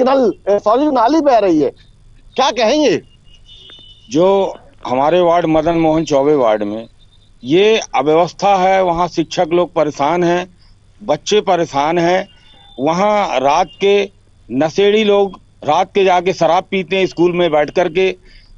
[SPEAKER 9] नाली बह रही है, क्या कहेंगे?
[SPEAKER 13] जो हमारे वार्ड मदन मोहन चौबे वार्ड में ये अव्यवस्था है, वहाँ शिक्षक लोग परेशान हैं, बच्चे परेशान हैं, वहाँ रात के नशेड़ी लोग रात के जाके शराब पीते हैं स्कूल में बैठ करके।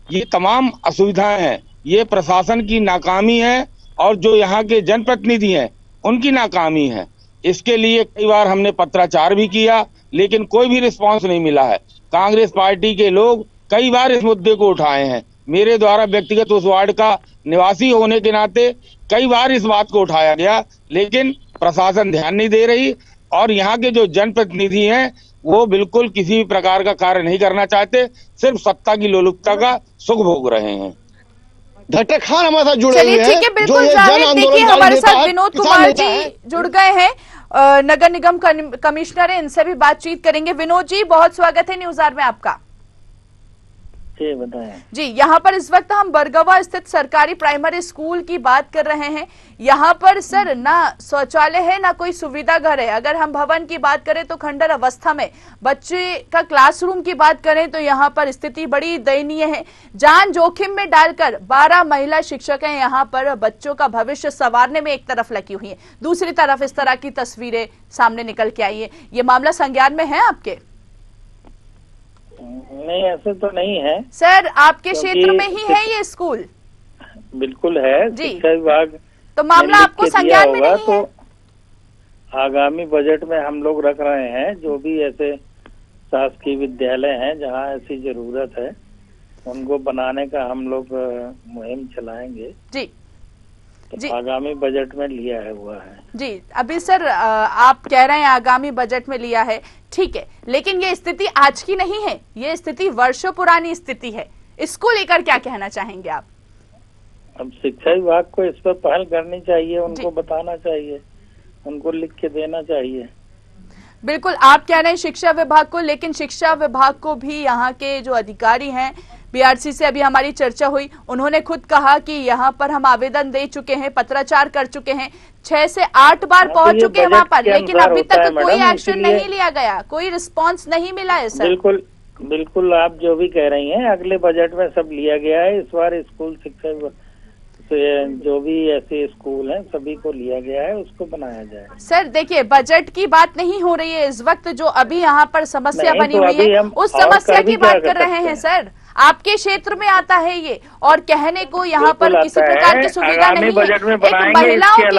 [SPEAKER 13] ये तमाम असुविधाएं हैं, ये प्रशासन की नाकामी है और जो यहाँ के जनप्रतिनिधि हैं उनकी नाकामी है। इसके लिए कई बार हमने पत्राचार भी किया, लेकिन कोई भी रिस्पांस नहीं मिला है। कांग्रेस पार्टी के लोग कई बार इस मुद्दे को उठाए हैं, मेरे द्वारा व्यक्तिगत उस वार्ड का निवासी होने के नाते कई बार इस बात को उठाया गया, लेकिन प्रशासन ध्यान नहीं दे रही और यहाँ के जो जनप्रतिनिधि हैं वो बिल्कुल किसी भी प्रकार का कार्य नहीं करना चाहते, सिर्फ सत्ता की लोलुपता का सुख भोग रहे हैं।
[SPEAKER 9] धट्टे खान हमारे साथ जुड़े हुए हैं,
[SPEAKER 1] चलिए बिल्कुल जाहिद, देखिए हमारे साथ विनोद कुमार जी जुड़ गए हैं, नगर निगम कमिश्नर है, इनसे भी बातचीत करेंगे। विनोद जी, बहुत स्वागत है न्यूज़ आवर में आपका। जी, यहाँ पर इस वक्त हम बरगवा स्थित सरकारी प्राइमरी स्कूल की बात कर रहे हैं। यहाँ पर सर ना शौचालय है, ना कोई सुविधा घर है। अगर हम भवन की बात करें तो खंडर अवस्था में, बच्चे का क्लासरूम की बात करें तो यहाँ पर स्थिति बड़ी दयनीय है। जान जोखिम में डालकर 12 महिला शिक्षक हैं यहाँ पर बच्चों का भविष्य संवारने में एक तरफ लगी हुई है, दूसरी तरफ इस तरह की तस्वीरें सामने निकल के आई है। ये मामला संज्ञान में है आपके?
[SPEAKER 14] नहीं, ऐसे तो नहीं है
[SPEAKER 1] सर, आपके क्षेत्र में ही है ये स्कूल?
[SPEAKER 14] बिल्कुल है, शिक्षा विभाग
[SPEAKER 1] तो मामला आपको संज्ञान में नहीं है?
[SPEAKER 14] आगामी बजट में हम लोग रख रहे हैं, जो भी ऐसे शासकीय विद्यालय हैं जहां ऐसी जरूरत है उनको बनाने का हम लोग मुहिम चलाएंगे
[SPEAKER 1] जी।
[SPEAKER 14] तो आगामी बजट में लिया है हुआ है
[SPEAKER 1] जी। अभी सर आप कह रहे हैं आगामी बजट में लिया है, ठीक है, लेकिन ये स्थिति आज की नहीं है, ये स्थिति वर्षों पुरानी स्थिति है। इसको लेकर क्या कहना चाहेंगे आप?
[SPEAKER 14] अब शिक्षा विभाग को इस पर पहल करनी चाहिए, उनको बताना चाहिए, उनको लिख के देना चाहिए।
[SPEAKER 1] बिल्कुल आप कह रहे हैं शिक्षा विभाग को, लेकिन शिक्षा विभाग को भी यहाँ के जो अधिकारी हैं, बीआरसी से अभी हमारी चर्चा हुई, उन्होंने खुद कहा कि यहाँ पर हम आवेदन दे चुके हैं, पत्राचार कर चुके हैं, 6 से 8 बार पहुंच चुके हैं वहाँ पर, लेकिन अभी तक कोई एक्शन नहीं लिया गया, कोई रिस्पांस नहीं मिला है सर।
[SPEAKER 14] बिल्कुल बिल्कुल आप जो भी कह रही हैं अगले बजट में सब लिया गया है। इस बार स्कूल शिक्षा से जो भी ऐसे स्कूल हैं सभी को लिया गया है, उसको बनाया जाए।
[SPEAKER 1] सर देखिए, बजट की बात नहीं हो रही है इस वक्त, जो अभी यहाँ पर समस्या बनी हुई है उस समस्या की बात कर रहे हैं सर। आपके क्षेत्र में आता है ये, और कहने को यहाँ पर किसी प्रकार की सुविधा नहीं है। एक महिलाओं के,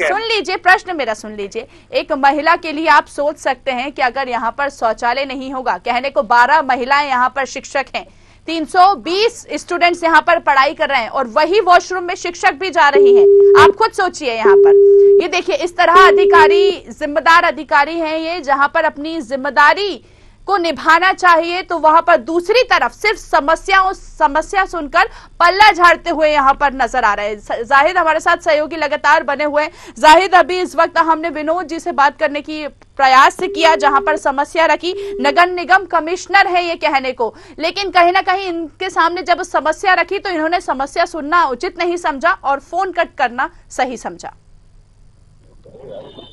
[SPEAKER 1] सुन लीजिए प्रश्न मेरा सुन लीजिए, एक महिला के लिए आप सोच सकते हैं कि अगर यहाँ पर शौचालय नहीं होगा, कहने को 12 महिलाएं यहाँ पर शिक्षक हैं, 320 स्टूडेंट्स यहाँ पर पढ़ाई कर रहे हैं और वही वॉशरूम में शिक्षक भी जा रही हैं। आप खुद सोचिए यहाँ पर, ये देखिए इस तरह अधिकारी, जिम्मेदार अधिकारी हैं ये, जहां पर अपनी जिम्मेदारी को निभाना चाहिए तो वहां पर दूसरी तरफ सिर्फ समस्या सुनकर पल्ला झाड़ते हुए यहाँ पर नजर आ रहे हैं। जाहिद हमारे साथ सहयोगी लगातार बने हुए हैं। जाहिद, अभी इस वक्त हमने विनोद जी से बात करने की प्रयास से किया, जहां पर समस्या रखी, नगर निगम कमिश्नर है ये कहने को, लेकिन कहीं ना कहीं इनके सामने जब समस्या रखी तो इन्होंने समस्या सुनना उचित नहीं समझा और फोन कट करना सही समझा।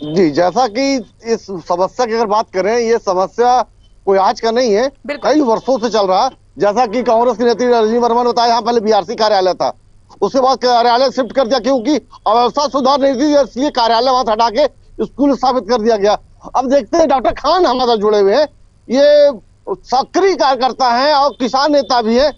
[SPEAKER 9] जी, जैसा कि इस समस्या की अगर बात करें, ये समस्या कोई आज का नहीं है, कई वर्षों से चल रहा है। जैसा कि कांग्रेस की नेत्री रजनी वर्मा ने बताया, यहाँ पहले बीआरसी कार्यालय था, उसके बाद कार्यालय शिफ्ट कर दिया क्योंकि अव्यवस्था सुधार नहीं थी, इसलिए कार्यालय वहां हटा के स्कूल स्थापित कर दिया गया। अब देखते हैं, डॉक्टर खान हमारे जुड़े हुए हैं, ये सक्रिय कार्यकर्ता हैं और किसान नेता भी है।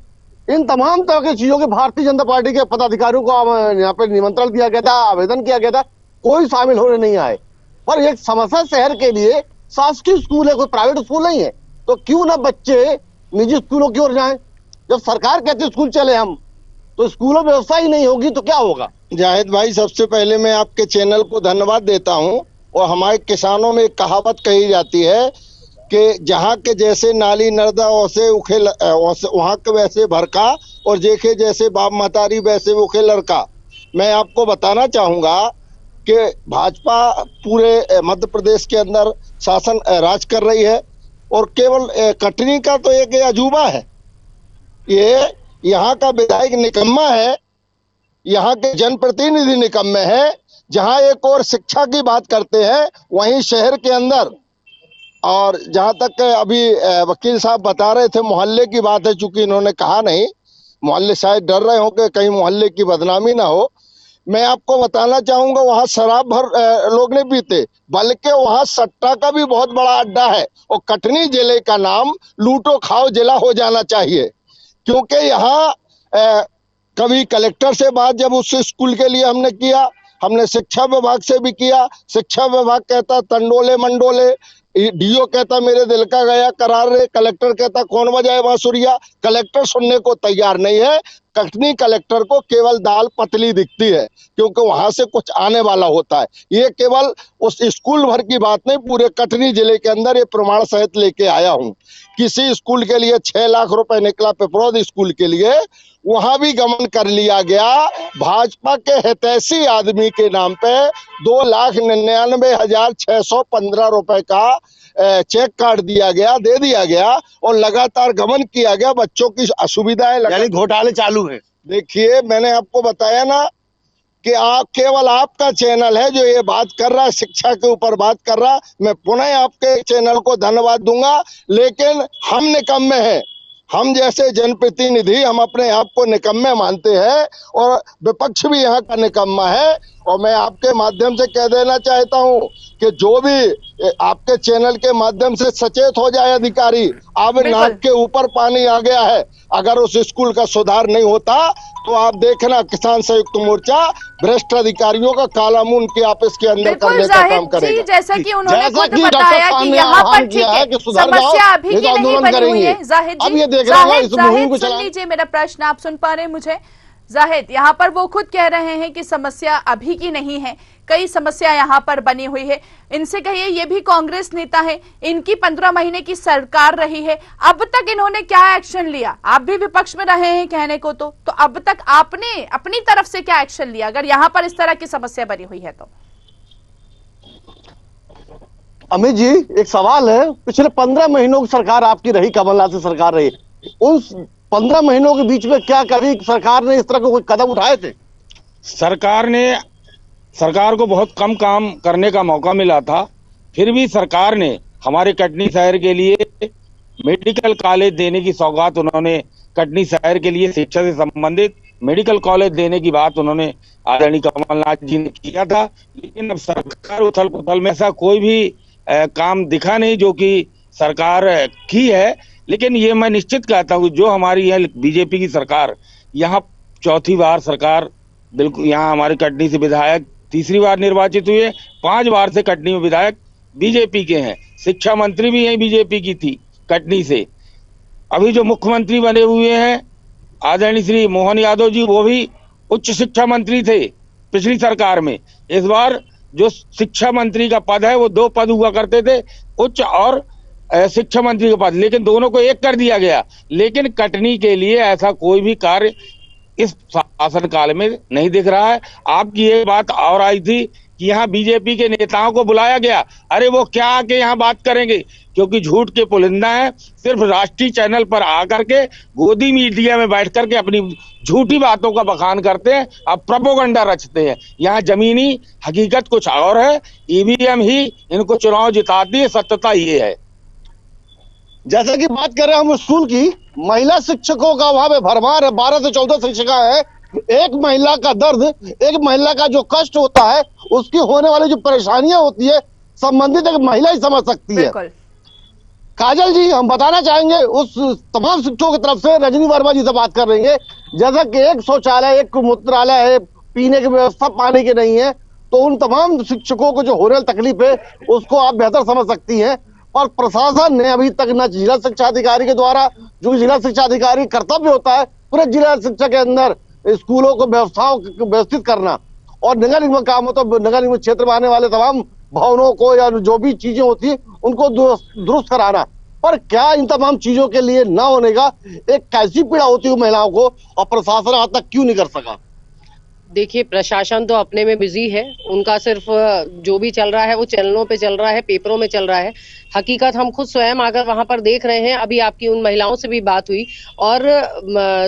[SPEAKER 9] इन तमाम तरह की चीजों के भारतीय जनता पार्टी के पदाधिकारियों को यहाँ पे निमंत्रण दिया गया था, आवेदन किया गया था, कोई शामिल होने नहीं आए। पर एक समस्या शहर के लिए, शासकीय स्कूल है, कोई प्राइवेट स्कूल नहीं है, तो क्यों ना बच्चे निजी स्कूलों की ओर जाएं? जब सरकार कहती है स्कूल चले हम, तो स्कूलों में व्यवस्था ही नहीं होगी तो क्या होगा?
[SPEAKER 15] जाहिद भाई, सबसे पहले मैं आपके चैनल को धन्यवाद देता हूं। और हमारे किसानों में एक कहावत कही जाती है कि जहां के जैसे नाली नर्दा वैसे उखे, वहां के वैसे भरका, और देखे जैसे बाप महतारी वैसे उखे लड़का। मैं आपको बताना चाहूंगा कि भाजपा पूरे मध्य प्रदेश के अंदर शासन राज कर रही है, और केवल कटनी का तो एक अजूबा है, ये यहाँ का विधायक निकम्मा है, यहाँ के जनप्रतिनिधि निकम्मे हैं। जहाँ एक और शिक्षा की बात करते हैं, वहीं शहर के अंदर, और जहाँ तक अभी वकील साहब बता रहे थे मोहल्ले की बात है, चूंकि इन्होंने कहा नहीं, मोहल्ले शायद डर रहे हो कि कहीं मोहल्ले की बदनामी ना हो। मैं आपको बताना चाहूंगा, वहां शराब भर लोग नहीं पीते, बल्कि वहां सट्टा का भी बहुत बड़ा अड्डा है। और कटनी जिले का नाम लूटो खाओ जिला हो जाना चाहिए, क्योंकि यहाँ कभी कलेक्टर से बात जब उस स्कूल के लिए हमने किया, हमने शिक्षा विभाग से भी किया, शिक्षा विभाग कहता तंडोले मंडोले, डीओ कहता मेरे दिल का गया करार रे, कलेक्टर कहता कौन बजाए बांसुरिया। कलेक्टर सुनने को तैयार नहीं है। कटनी कलेक्टर को केवल दाल पतली दिखती है, क्योंकि वहां से कुछ आने वाला होता है। ये केवल उस स्कूल भर की बात नहीं, पूरे कटनी जिले के अंदर ये प्रमाण सहित लेके आया हूं। किसी स्कूल के लिए 6 लाख रुपए निकला, पिपरौद स्कूल के लिए, वहां भी गमन कर लिया गया। भाजपा के हितैषी आदमी के नाम पे 2,99,615 रुपए का चेक काट दिया गया, दे दिया गया, और लगातार गमन किया गया। बच्चों की असुविधाएं, यानी घोटाले चालू है। देखिए, मैंने आपको बताया ना कि केवल आपका चैनल है जो ये बात कर रहा है, शिक्षा के ऊपर बात कर रहा। मैं पुनः आपके चैनल को धन्यवाद दूंगा, लेकिन हम निकम्मे हैं। हम जैसे जनप्रतिनिधि, हम अपने आप को निकम्मे मानते हैं, और विपक्ष भी यहाँ का निकम्मा है। और मैं आपके माध्यम से कह देना चाहता हूँ कि जो भी आपके चैनल के माध्यम से सचेत हो जाए अधिकारी, अब नाक के ऊपर पानी आ गया है। अगर उस स्कूल का सुधार नहीं होता तो आप देखना किसान संयुक्त मोर्चा भ्रष्ट अधिकारियों का काला मुंह उनके ऑफिस के अंदर करने का काम करेगा।
[SPEAKER 1] जैसा कि उन्होंने खुद बताया कि यहाँ पर ठीक है, समस्या अभी की नहीं बनी हुई है। जाहिद
[SPEAKER 15] अब
[SPEAKER 1] जी,
[SPEAKER 15] ये देख रहा इस मुहिम को
[SPEAKER 1] सुन लीजिए मेरा प्रश्न, आप सुन पा रहे हैं मुझे? जाहिद, यहाँ पर वो खुद कह रहे हैं कि समस्या अभी की नहीं है, कई समस्या यहाँ पर बनी हुई है। इनसे कहिए, ये भी कांग्रेस नेता है, इनकी 15 महीने की सरकार रही है, अब तक इन्होंने क्या एक्शन लिया? आप भी विपक्ष में रहे हैं कहने को तो अब तक आपने अपनी तरफ से क्या एक्शन लिया अगर यहाँ पर इस तरह की समस्या बनी हुई है तो?
[SPEAKER 9] अमित जी, एक सवाल है, पिछले 15 महीनों की सरकार आपकी रही, कमलनाथ की सरकार रही, उन 15 महीनों के बीच में क्या कभी सरकार ने इस तरह के कोई कदम उठाए थे?
[SPEAKER 13] सरकार को बहुत कम काम करने का मौका मिला था, फिर भी सरकार ने हमारे कटनी शहर के लिए मेडिकल कॉलेज देने की सौगात उन्होंने कटनी शहर के लिए शिक्षा से संबंधित मेडिकल कॉलेज देने की बात उन्होंने आदरणीय कमलनाथ जी ने किया था। लेकिन अब सरकार उथल पुथल में ऐसा कोई भी काम दिखा नहीं जो कि सरकार की है। लेकिन ये मैं निश्चित कहता हूँ, जो हमारी है बीजेपी की सरकार, यहाँ चौथी बार सरकार, बिल्कुल यहाँ हमारे कटनी से विधायक तीसरी बार निर्वाचित हुए, 5 बार से कटनी में विधायक बीजेपी के हैं, शिक्षा मंत्री भी यही बीजेपी की थी कटनी से। अभी जो मुख्यमंत्री बने हुए हैं आदरणीय श्री मोहन यादव जी, वो भी उच्च शिक्षा मंत्री थे पिछली सरकार में। इस बार जो शिक्षा मंत्री का पद है वो 2 पद हुआ करते थे, उच्च और शिक्षा मंत्री का पद, लेकिन दोनों को एक कर दिया गया। लेकिन कटनी के लिए ऐसा कोई भी कार्य इस शासन काल में नहीं दिख रहा है। आपकी एक बात और आई थी कि यहाँ बीजेपी के नेताओं को बुलाया गया, अरे वो क्या आके यहाँ बात करेंगे, क्योंकि झूठ के पुलिंदा है, सिर्फ राष्ट्रीय चैनल पर आकर के गोदी मीडिया में बैठ करके अपनी झूठी बातों का बखान करते हैं, अब प्रोपोगंडा रचते हैं। यहाँ जमीनी हकीकत कुछ और है, ईवीएम ही इनको चुनाव जिताती है, सत्यता ये है।
[SPEAKER 9] जैसा कि बात कर रहे हैं हम स्कूल की, महिला शिक्षकों का वहां पे भरमार है, 12 से 14 शिक्षिका है। एक महिला का दर्द, एक महिला का जो कष्ट होता है, उसकी होने वाली जो परेशानियां होती है, संबंधित एक महिला ही समझ सकती है। काजल जी, हम बताना चाहेंगे उस तमाम शिक्षकों की तरफ से, रजनी वर्मा जी से बात कर रहे हैं, जैसा कि एक शौचालय, एक मूत्रालय है, पीने की व्यवस्था पानी की नहीं है, तो उन तमाम शिक्षकों को जो हो रही तकलीफ है उसको आप बेहतर समझ सकती हैं। और प्रशासन ने अभी तक न जिला शिक्षा अधिकारी के द्वारा, जो जिला शिक्षा अधिकारी कर्तव्य होता है पूरे जिला शिक्षा के अंदर स्कूलों को व्यवस्थाओं को व्यवस्थित करना, और नगर निगम काम हो तो नगर निगम क्षेत्र में आने वाले तमाम भवनों को या जो भी चीजें होती है उनको दुरुस्त कराना, पर क्या इन तमाम चीजों के लिए न होने का एक कैसी पीड़ा होती है महिलाओं को, और प्रशासन आज तक क्यों नहीं कर सका?
[SPEAKER 10] देखिए, प्रशासन तो अपने में बिजी है, उनका सिर्फ जो भी चल रहा है वो चैनलों पे चल रहा है, पेपरों में चल रहा है। हकीकत हम खुद स्वयं आकर वहां पर देख रहे हैं। अभी आपकी उन महिलाओं से भी बात हुई, और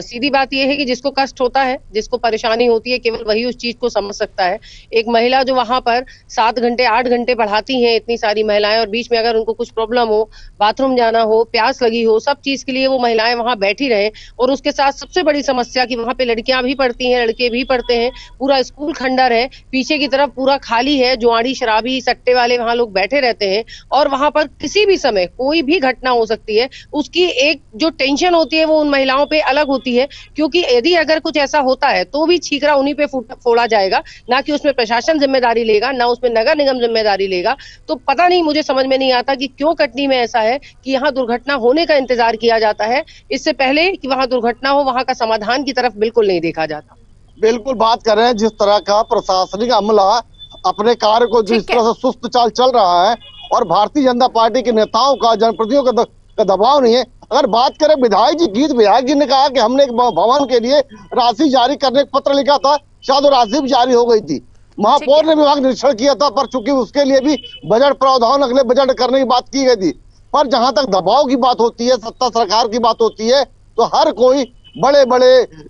[SPEAKER 10] सीधी बात यह है कि जिसको कष्ट होता है, जिसको परेशानी होती है, केवल वही उस चीज को समझ सकता है। एक महिला जो वहां पर 7 घंटे 8 घंटे पढ़ाती हैं, इतनी सारी महिलाएं, और बीच में अगर उनको कुछ प्रॉब्लम हो, बाथरूम जाना हो, प्यास लगी हो, सब चीज के लिए वो महिलाएं वहां बैठी रहे। और उसके साथ सबसे बड़ी समस्या कि वहां पे लड़कियां भी पढ़ती हैं, लड़के भी पढ़ते हैं, पूरा स्कूल खंडर है, पीछे की तरफ पूरा खाली है, जुआड़ी शराबी सट्टे वाले वहां लोग बैठे रहते हैं, और वहां पर किसी भी समय कोई भी घटना हो सकती है। उसकी एक जो टेंशन होती है वो उन महिलाओं पे अलग होती है, क्योंकि यदि अगर कुछ ऐसा होता है तो भी ठीकरा उन्हीं पे फोड़ा जाएगा, ना कि उसमें प्रशासन जिम्मेदारी लेगा, ना उसमें नगर निगम जिम्मेदारी लेगा। तो पता नहीं, मुझे समझ में नहीं आता कि क्यों कटनी में ऐसा है कि यहाँ दुर्घटना होने का इंतजार किया जाता है, इससे पहले कि वहां दुर्घटना हो, वहां का समाधान की तरफ बिल्कुल नहीं देखा जाता।
[SPEAKER 9] बिल्कुल बात कर रहे हैं, जिस तरह का प्रशासनिक अमला अपने कार्य को जिस तरह से सुस्त चाल चल रहा है, और भारतीय जनता पार्टी के नेताओं का, जनप्रतिनिधियों का दबाव नहीं है। अगर बात करें विधायक जी की, विधायक जी ने कहा कि हमने एक भवन के लिए राशि जारी करने का पत्र लिखा था, शायद वो राशि भी जारी हो गई थी। महापौर ने विभाग निरीक्षण किया था, पर चूंकि उसके लिए भी बजट प्रावधान अगले बजट करने की बात की गई थी। पर जहां तक दबाव की बात होती है, सत्ता सरकार की बात होती है, तो हर कोई बड़े बड़े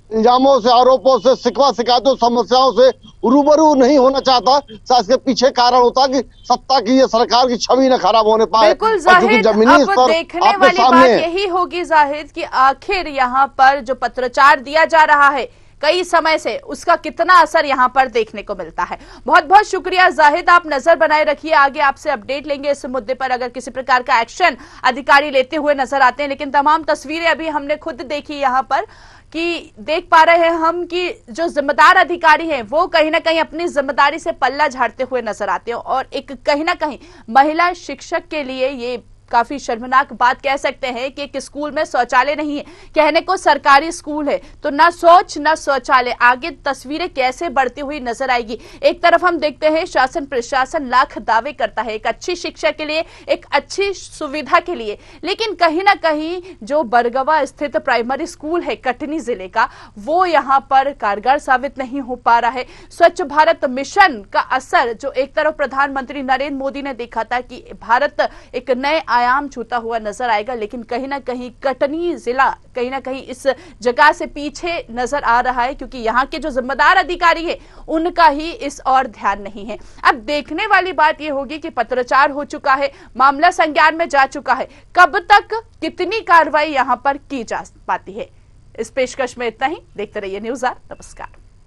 [SPEAKER 9] इल्जामों से, आरोपों से, शिकवा शिकायतों, समस्याओं से रूबरू नहीं होना चाहता। इसके पीछे कारण होता है कि सत्ता की, ये सरकार की छवि न खराब होने पाए।
[SPEAKER 1] बिल्कुल जाहिद, अब देखने वाली बात यही होगी जाहिद कि आखिर यहाँ पर जो पत्राचार दिया जा रहा है, कई समय से, उसका कितना असर यहाँ पर देखने को मिलता है। बहुत बहुत शुक्रिया जाहिद, आप नजर बनाए रखिए, आगे आपसे अपडेट लेंगे इस मुद्दे पर अगर किसी प्रकार का एक्शन अधिकारी लेते हुए नजर आते हैं। लेकिन तमाम तस्वीरें अभी हमने खुद देखी यहाँ पर कि देख पा रहे हैं हम कि जो जिम्मेदार अधिकारी हैं वो कहीं ना कहीं अपनी जिम्मेदारी से पल्ला झाड़ते हुए नजर आते हैं और एक कहीं ना कहीं महिला शिक्षक के लिए ये काफी शर्मनाक बात कह सकते हैं कि एक स्कूल में शौचालय नहीं है। कहने को सरकारी स्कूल है तो ना शौच ना शौचालय, आगे तस्वीरें कैसे बढ़ती हुई नजर आएगी। एक तरफ हम देखते हैं शासन प्रशासन लाख दावे करता है एक अच्छी शिक्षा के लिए, एक अच्छी सुविधा के लिए, लेकिन कहीं ना कहीं जो बरगवा स्थित प्राइमरी स्कूल है कटनी जिले का, वो यहाँ पर कारगर साबित नहीं हो पा रहा है। स्वच्छ भारत मिशन का असर जो एक तरफ प्रधानमंत्री नरेंद्र मोदी ने देखा था कि भारत एक नए आयाम छूता हुआ नजर आएगा, लेकिन कहीं ना कहीं कटनी जिला कहीं ना कहीं इस जगह से पीछे नजर आ रहा है, क्योंकि यहाँ के जो जिम्मेदार अधिकारी है उनका ही इस और ध्यान नहीं है। अब देखने वाली बात यह होगी कि पत्राचार हो चुका है, मामला संज्ञान में जा चुका है, कब तक कितनी कार्रवाई यहाँ पर की जा पाती है। इस पेशकश में इतना ही, देखते रहिए न्यूज़ 8। नमस्कार।